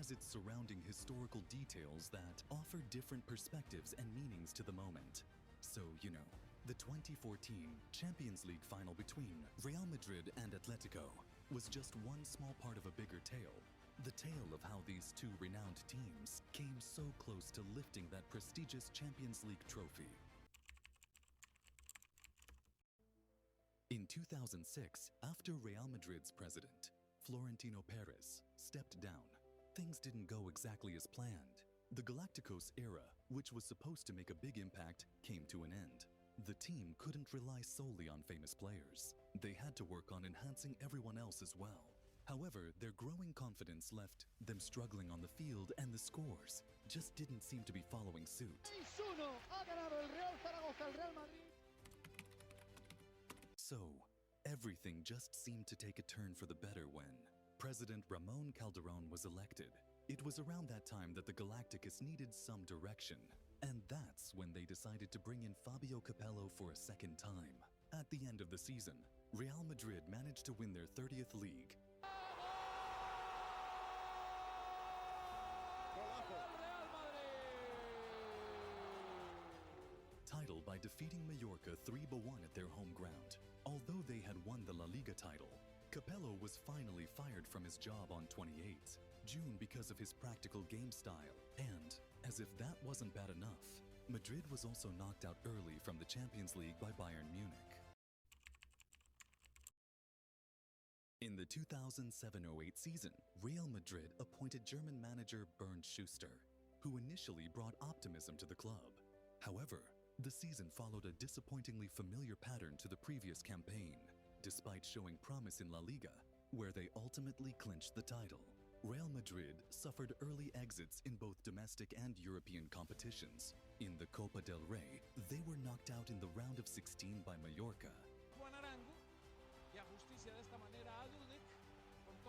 has its surrounding historical details that offer different perspectives and meanings to the moment. So, the 2014 Champions League final between Real Madrid and Atlético was just one small part of a bigger tale. The tale of how these two renowned teams came so close to lifting that prestigious Champions League trophy. In 2006, after Real Madrid's president, Florentino Perez, stepped down, things didn't go exactly as planned. The Galacticos era, which was supposed to make a big impact, came to an end. The team couldn't rely solely on famous players. They had to work on enhancing everyone else as well. However, their growing confidence left them struggling on the field, and the scores just didn't seem to be following suit. So, everything just seemed to take a turn for the better when President Ramon Calderón was elected. It was around that time that the Galacticos needed some direction, and that's when they decided to bring in Fabio Capello for a second time. At the end of the season, Real Madrid managed to win their 30th league. Title by defeating Mallorca 3-1 at their home ground. Although they had won the La Liga title, Capello was finally fired from his job on 28th June because of his practical game style. And, as if that wasn't bad enough, Madrid was also knocked out early from the Champions League by Bayern Munich. In the 2007-08 season, Real Madrid appointed German manager Bernd Schuster, who initially brought optimism to the club. However, the season followed a disappointingly familiar pattern to the previous campaign. Despite showing promise in La Liga, where they ultimately clinched the title, Real Madrid suffered early exits in both domestic and European competitions. In the Copa del Rey, they were knocked out in the round of 16 by Mallorca,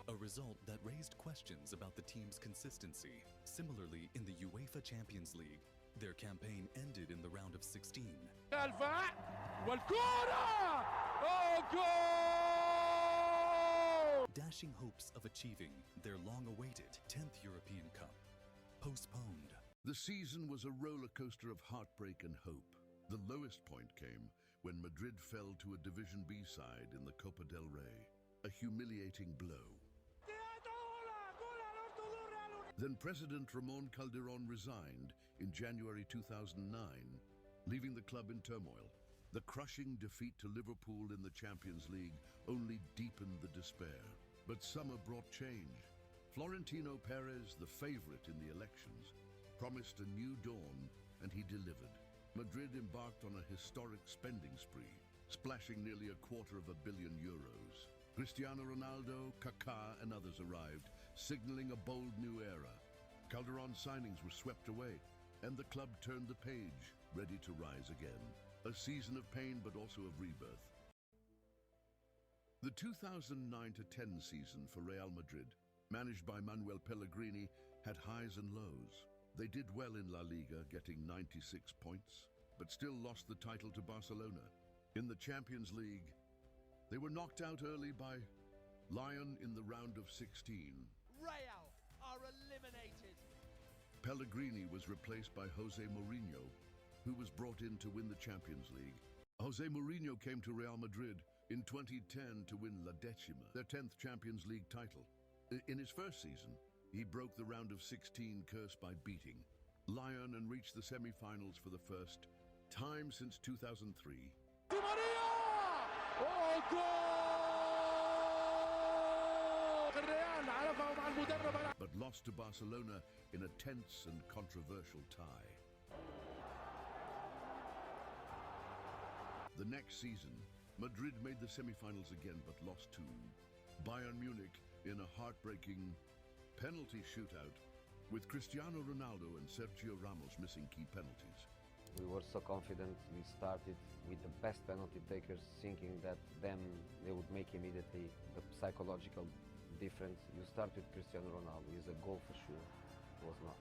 a result that raised questions about the team's consistency. Similarly, in the UEFA Champions League, their campaign ended in the round of 16. Dashing hopes of achieving their long-awaited 10th European Cup postponed. The season was a roller coaster of heartbreak and hope. The lowest point came when Madrid fell to a Division B side in the Copa del Rey, a humiliating blow. Then President Ramon Calderón resigned in January 2009, leaving the club in turmoil. The crushing defeat to Liverpool in the Champions League only deepened the despair. But summer brought change. Florentino Perez, the favorite in the elections, promised a new dawn, and he delivered. Madrid embarked on a historic spending spree, splashing nearly €250 million. Cristiano Ronaldo, Kaká, and others arrived, signaling a bold new era. Calderón's signings were swept away, and the club turned the page, ready to rise again. A season of pain, but also of rebirth. The 2009-10 season for Real Madrid, managed by Manuel Pellegrini, had highs and lows. They did well in La Liga, getting 96 points, but still lost the title to Barcelona. In the Champions League, they were knocked out early by Lyon in the round of 16. Real are eliminated. Pellegrini was replaced by Jose Mourinho, who was brought in to win the Champions League. Jose Mourinho came to Real Madrid in 2010 to win La Decima, their 10th Champions League title. In his first season, he broke the round of 16 curse by beating Lyon and reached the semi-finals for the first time since 2003. Di Maria! Oh, goal! But lost to Barcelona in a tense and controversial tie. The next season, Madrid made the semi-finals again but lost to Bayern Munich in a heartbreaking penalty shootout, with Cristiano Ronaldo and Sergio Ramos missing key penalties. We were so confident. We started with the best penalty takers, thinking that then they would make immediately the psychological difference. You start with Cristiano Ronaldo, he's a goal for sure. It was not.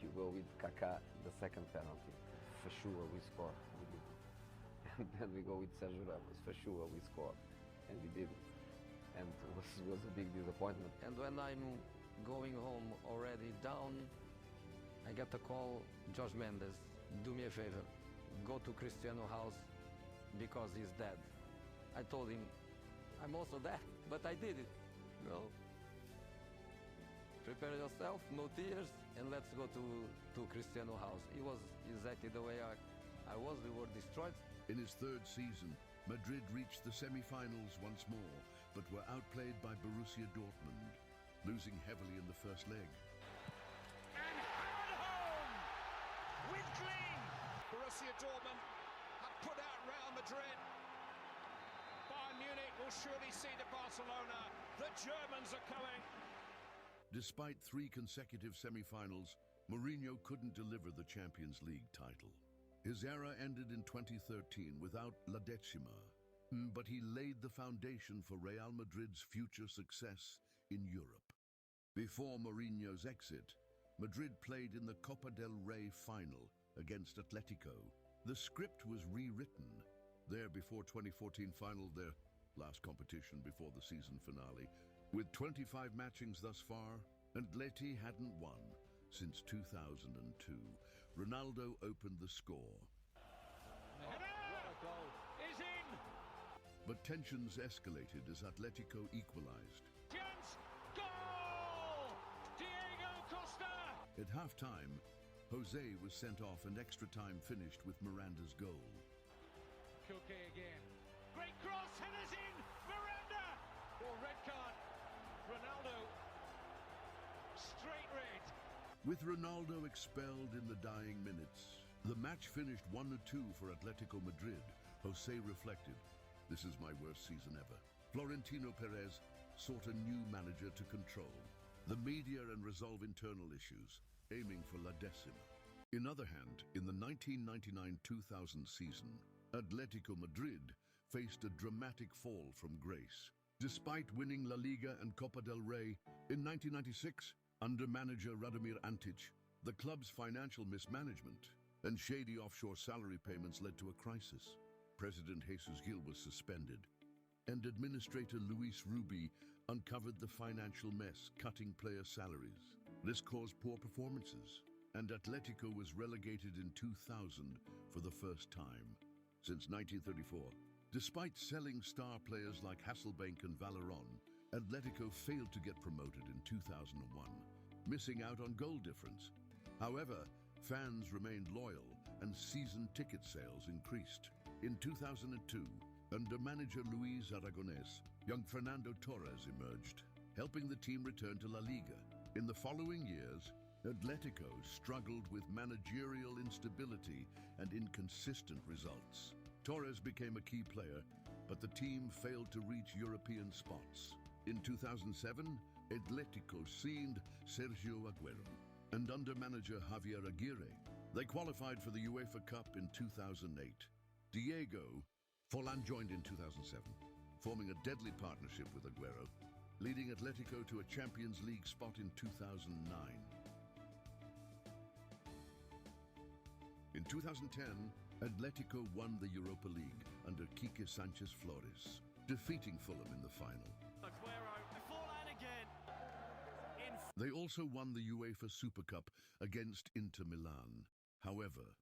You go with Kaká, the second penalty, for sure we score. We did. And then we go with Sergio Ramos, for sure we score, and we didn't. and was a big disappointment. And when I'm going home already down, I get a call, Jorge Mendes, do me a favor, go to Cristiano house because he's dead. I told him, I'm also dead, but I did it. Well, prepare yourself, no tears, and let's go to Cristiano house. It was exactly the way I was. We were destroyed. In his third season, Madrid reached the semi-finals once more, but were outplayed by Borussia Dortmund, losing heavily in the first leg. And hammered home with glee. Borussia Dortmund have put out Real Madrid. Bayern Munich will surely see to Barcelona. The Germans are coming. Despite 3 consecutive semi-finals, Mourinho couldn't deliver the Champions League title. His era ended in 2013 without La Decima, but he laid the foundation for Real Madrid's future success in Europe. Before Mourinho's exit, Madrid played in the Copa del Rey final against Atlético. The script was rewritten. There before 2014 final, their last competition before the season finale. With 25 matchings thus far, Atleti hadn't won since 2002. Ronaldo opened the score. What a goal. Is in. But tensions escalated as Atlético equalized. Chance. Goal. Diego Costa. At half-time, Jose was sent off and extra time finished with Miranda's goal. Koke again. Great cross. Headers in. Miranda. Or red card. Ronaldo. Straight red. With Ronaldo expelled in the dying minutes, the match finished 1-2 for Atletico Madrid. Jose reflected, "This is my worst season ever." Florentino Perez sought a new manager to control the media and resolve internal issues, aiming for La Decima. In other hand, in the 1999-2000 season, Atletico Madrid faced a dramatic fall from grace. Despite winning La Liga and Copa del Rey in 1996, under manager Radomir Antic, the club's financial mismanagement and shady offshore salary payments led to a crisis. President Jesus Gil was suspended, and administrator Luis Rubi uncovered the financial mess, cutting player salaries. This caused poor performances, and Atletico was relegated in 2000 for the first time since 1934. Despite selling star players like Hasselbank and Valeron, Atletico failed to get promoted in 2001, missing out on goal difference. However, fans remained loyal and season ticket sales increased. In 2002, under manager Luis Aragonés, young Fernando Torres emerged, helping the team return to La Liga. In the following years, Atletico struggled with managerial instability and inconsistent results. Torres became a key player, but the team failed to reach European spots. In 2007, Atletico signed Sergio Aguero, and under manager Javier Aguirre, they qualified for the UEFA Cup in 2008. Diego Forlan joined in 2007, forming a deadly partnership with Aguero, leading Atletico to a Champions League spot in 2009. In 2010, Atletico won the Europa League under Quique Sanchez Flores, defeating Fulham in the final. Aguero. Forlan again. They also won the UEFA Super Cup against Inter Milan. However,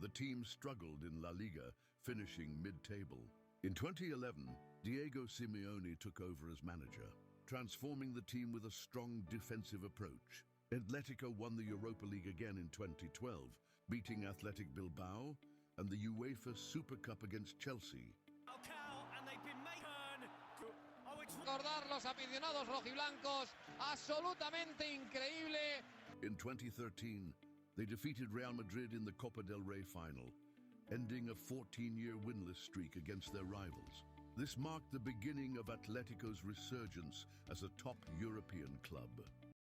the team struggled in La Liga, finishing mid-table. In 2011, Diego Simeone took over as manager, transforming the team with a strong defensive approach. Atletico won the Europa League again in 2012, beating Athletic Bilbao and the UEFA Super Cup against Chelsea. Recordar los aficionados rojiblancos, absolutamente increíble. In 2013, they defeated Real Madrid in the Copa del Rey final, ending a 14-year winless streak against their rivals. This marked the beginning of Atletico's resurgence as a top European club.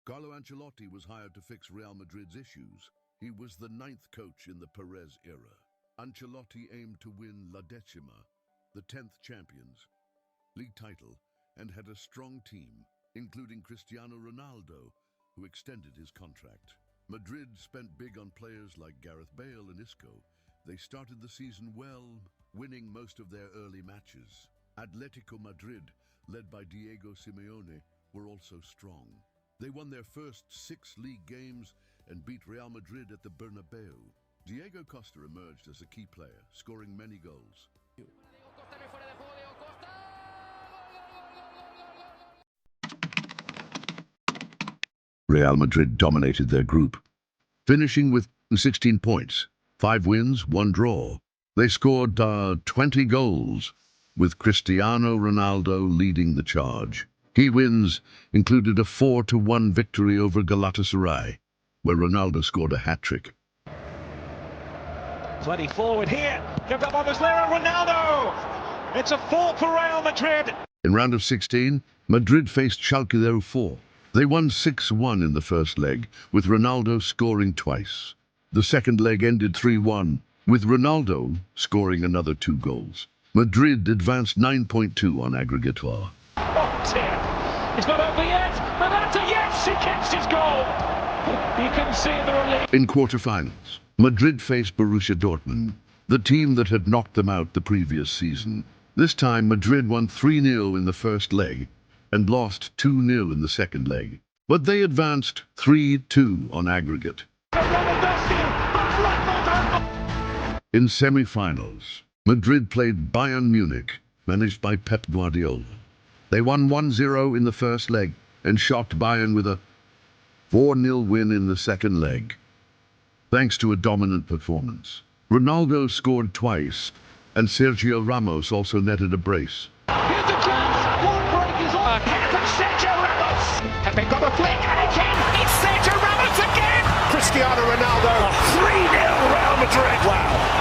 Carlo Ancelotti was hired to fix Real Madrid's issues. He was the 9th coach in the Perez era. Ancelotti aimed to win La Decima, the 10th Champions League title, and had a strong team, including Cristiano Ronaldo, who extended his contract. Madrid spent big on players like Gareth Bale and Isco, They started the season well, winning most of their early matches. Atletico Madrid, led by Diego Simeone, were also strong. They won their first 6 league games and beat Real Madrid at the Bernabeu. Diego Costa emerged as a key player, scoring many goals. Real Madrid dominated their group, finishing with 16 points, 5 wins, 1 draw. They scored 20 goals, with Cristiano Ronaldo leading the charge. Key wins included a 4-1 victory over Galatasaray, where Ronaldo scored a hat-trick. Plenty forward here, kept up on Muslera, Ronaldo! It's a 4 for Real Madrid! In round of 16, Madrid faced Schalke 04. They won 6-1 in the first leg, with Ronaldo scoring twice. The second leg ended 3-1, with Ronaldo scoring another 2 goals. Madrid advanced 9.2 on aggregate. Oh dear, it's not over yet, Morata, yes, he gets his goal! You can see the relief. In quarter-finals, Madrid faced Borussia Dortmund, the team that had knocked them out the previous season. This time, Madrid won 3-0 in the first leg and lost 2-0 in the second leg. But they advanced 3-2 on aggregate. In semi-finals, Madrid played Bayern Munich, managed by Pep Guardiola. They won 1-0 in the first leg and shocked Bayern with a 4-0 win in the second leg. Thanks to a dominant performance, Ronaldo scored twice, and Sergio Ramos also netted a brace. Here's the chance, one break is on, here from Sergio Ramos! Pepe got a flick, and again, it's Sergio Ramos again! Cristiano Ronaldo, 3-0 Real Madrid, wow!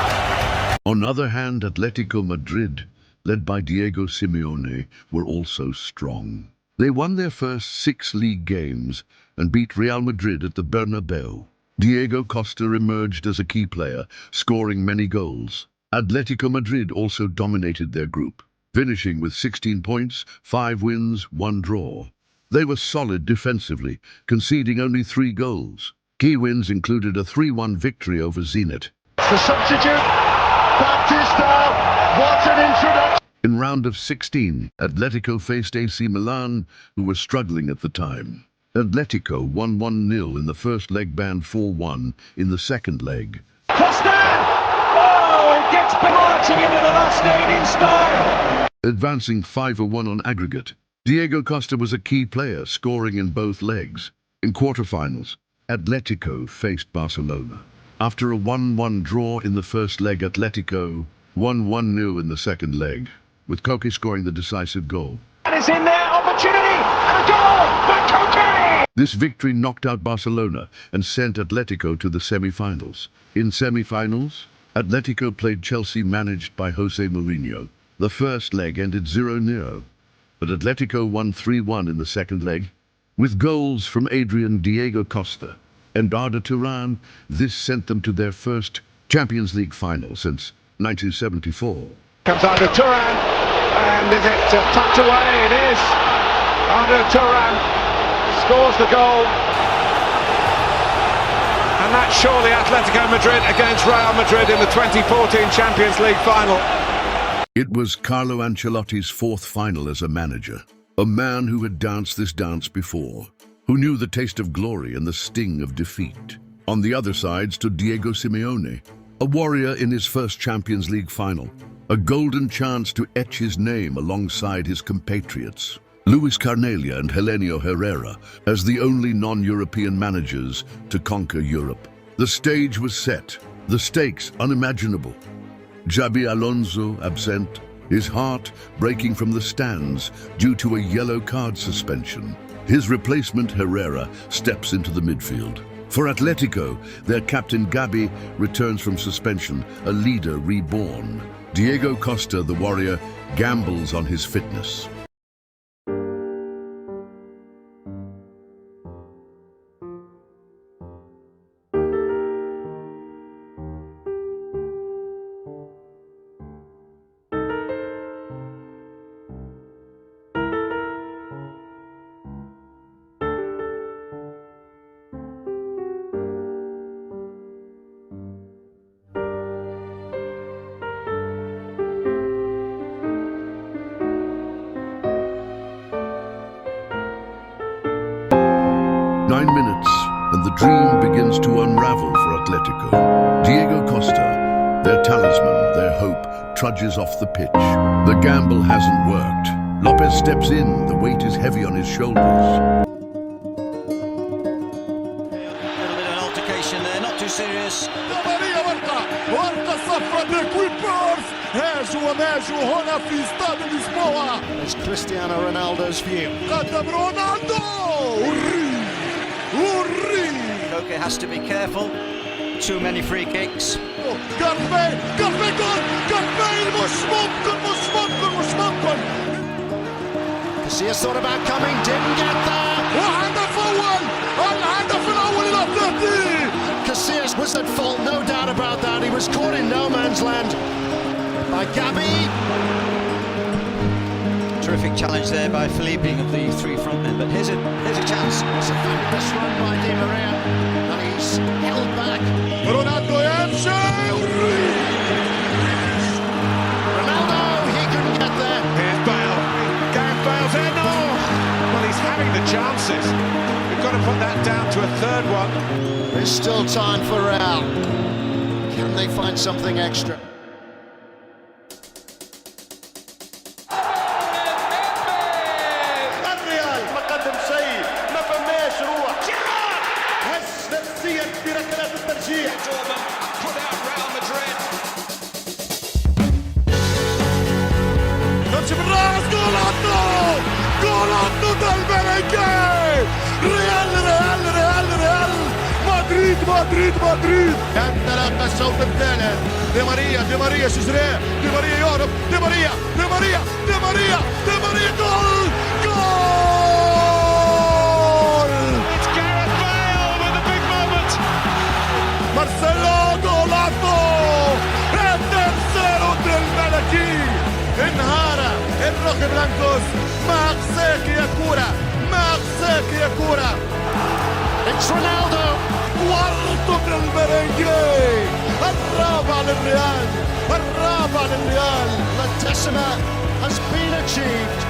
On the other hand, Atletico Madrid, led by Diego Simeone, were also strong. They won their first 6 league games and beat Real Madrid at the Bernabeu. Diego Costa emerged as a key player, scoring many goals. Atletico Madrid also dominated their group, finishing with 16 points, 5 wins, 1 draw. They were solid defensively, conceding only 3 goals. Key wins included a 3-1 victory over Zenit. The substitute, Baptista, what an introduction! In round of 16, Atletico faced AC Milan, who were struggling at the time. Atletico won 1-0 in the first leg, banned 4-1 in the second leg. Costa! Oh, it gets marching into the last 8 in style! Advancing 5-1 on aggregate, Diego Costa was a key player, scoring in both legs. In quarterfinals, Atletico faced Barcelona. After a 1-1 draw in the first leg, Atletico won 1-0 in the second leg, with Koke scoring the decisive goal. And it's in there, opportunity, and a goal by Koke! This victory knocked out Barcelona and sent Atletico to the semi-finals. In semi-finals, Atletico played Chelsea, managed by Jose Mourinho. The first leg ended 0-0, but Atletico won 3-1 in the second leg, with goals from Adrian Diego Costa and Arda Turan. This sent them to their first Champions League final since 1974. Comes Arda Turan, and is it tucked away? It is. Arda Turan scores the goal. And that's surely Atletico Madrid against Real Madrid in the 2014 Champions League final. It was Carlo Ancelotti's 4th final as a manager, a man who had danced this dance before, who knew the taste of glory and the sting of defeat. On the other side stood Diego Simeone, a warrior in his first Champions League final, a golden chance to etch his name alongside his compatriots, Luis Carnelia and Helenio Herrera, as the only non-European managers to conquer Europe. The stage was set, the stakes unimaginable. Xabi Alonso absent, his heart breaking from the stands due to a yellow card suspension. His replacement, Herrera, steps into the midfield. For Atletico, their captain Gabi returns from suspension, a leader reborn. Diego Costa, the warrior, gambles on his fitness. 9 minutes, and the dream begins to unravel for Atlético. Diego Costa, their talisman, their hope, trudges off the pitch. The gamble hasn't worked. Lopez steps in, the weight is heavy on his shoulders. A little bit of an altercation there, not too serious. ورقة صفراء لكويبرز هاجوا وماجوا هنا في استاد لشبونة. It's Cristiano Ronaldo's view. قدم رونالدو. Koke has to be careful. Too many free kicks. قربي جول مش ممكن. Casillas thought about coming, didn't get there. الهدف الأول للأتلتي. Casillas was at fault, no doubt about that. He was caught in no man's land by Gabi. Terrific challenge there by Felipe of the three front men, but here's a chance. It's a fabulous run by Di Maria, and he's held back. Ronaldo يمشي. Ronaldo, he couldn't get there. Here's Bale. Gareth Bale's in. Oh, well, he's having the chances. We've got to put that down to a third one. There's still time for Real. Can they find something extra? الريال ما قدم شيء، ما فماش روح. هز نفسيا في ركلات الترجيح. Put out Real Madrid. تمشي بالراس جولاتو دالبريكي. ريال مدريد انطلق الشوط الثالث. دي ماريا شجراه، دي ماريا يهرب، دي ماريا جول. It's Gareth Bale with a big moment. مارسيلو جولاتو الترسيرو الملكي. انهار الروخي بلانكوس. ما أقساك يا كورة. It's Ronaldo. ورطة المرنجي. الرابع للريال. La Decima has been achieved.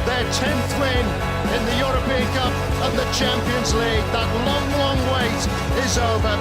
Their 10th win in the European Cup and the Champions League. That long wait is over.